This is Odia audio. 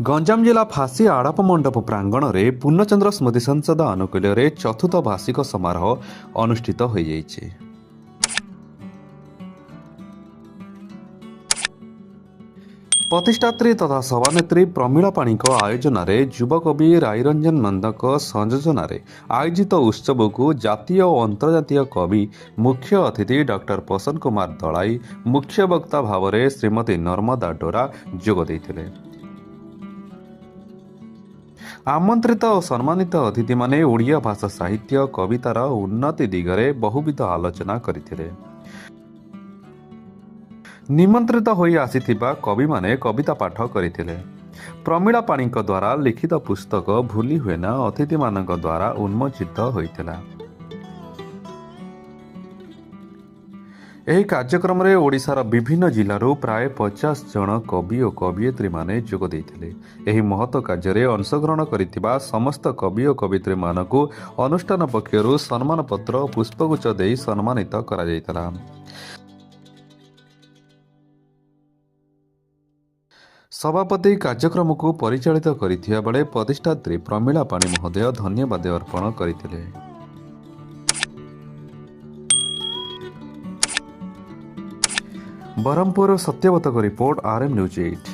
ଗଞ୍ଜାମ ଜିଲ୍ଲା ଫାଶୀ ଆଡ଼ପ ମଣ୍ଡପ ପ୍ରାଙ୍ଗଣରେ ପୂର୍ଣ୍ଣଚନ୍ଦ୍ର ସ୍ମୃତି ସଂସଦ ଆନୁକୂଲ୍ୟରେ ଚତୁର୍ଥ ବାର୍ଷିକ ସମାରୋହ ଅନୁଷ୍ଠିତ ହୋଇଯାଇଛି। ପ୍ରତିଷ୍ଠାତ୍ରୀ ତଥା ସଭାନେତ୍ରୀ ପ୍ରମିଳା ପାଣିଙ୍କ ଆୟୋଜନାରେ ଯୁବକବି ରାଇରଞ୍ଜନ ନନ୍ଦଙ୍କ ସଂଯୋଜନାରେ ଆୟୋଜିତ ଉତ୍ସବକୁ ଜାତୀୟ ଓ ଅନ୍ତର୍ଜାତୀୟ କବି ମୁଖ୍ୟ ଅତିଥି ଡକ୍ଟର ପ୍ରସନ୍ନ କୁମାର ଦଳାଇ ମୁଖ୍ୟ ବକ୍ତା ଭାବରେ ଶ୍ରୀମତୀ ନର୍ମଦା ଡୋରା ଯୋଗ ଦେଇଥିଲେ। ଆମନ୍ତ୍ରିତ ଓ ସମ୍ମାନିତ ଅତିଥିମାନେ ଓଡ଼ିଆ ଭାଷା ସାହିତ୍ୟ କବିତାର ଉନ୍ନତି ଦିଗରେ ବହୁବିଧ ଆଲୋଚନା କରିଥିଲେ। ନିମନ୍ତ୍ରିତ ହୋଇ ଆସିଥିବା କବିମାନେ କବିତା ପାଠ କରିଥିଲେ। ପ୍ରମିଳା ପାଣିଙ୍କ ଦ୍ୱାରା ଲିଖିତ ପୁସ୍ତକ ଭୁଲି ହୁଏନା ଅତିଥିମାନଙ୍କ ଦ୍ୱାରା ଉନ୍ମୋଚିତ ହୋଇଥିଲା। ଏହି କାର୍ଯ୍ୟକ୍ରମରେ ଓଡ଼ିଶାର ବିଭିନ୍ନ ଜିଲ୍ଲାରୁ ପ୍ରାୟ 50 ଜଣ କବି ଓ କବିୟତ୍ରୀମାନେ ଯୋଗ ଦେଇଥିଲେ। ଏହି ମହତ୍ କାର୍ଯ୍ୟରେ ଅଂଶଗ୍ରହଣ କରିଥିବା ସମସ୍ତ କବି ଓ କବିୟତ୍ରୀମାନଙ୍କୁ ଅନୁଷ୍ଠାନ ପକ୍ଷରୁ ସମ୍ମାନପତ୍ର ଓ ପୁଷ୍ପଗୁଚ୍ଛ ଦେଇ ସମ୍ମାନିତ କରାଯାଇଥିଲା। ସଭାପତି କାର୍ଯ୍ୟକ୍ରମକୁ ପରିଚାଳିତ କରିଥିବା ବେଳେ ପ୍ରତିଷ୍ଠାତ୍ରୀ ପ୍ରମିଳା ପାଣି ମହୋଦୟ ଧନ୍ୟବାଦ ଅର୍ପଣ କରିଥିଲେ। ବ୍ରହ୍ମପୁର ସତ୍ୟବ୍ରତଙ୍କ ରିପୋର୍ଟ, RM ନ୍ୟୁଜ୍ 8।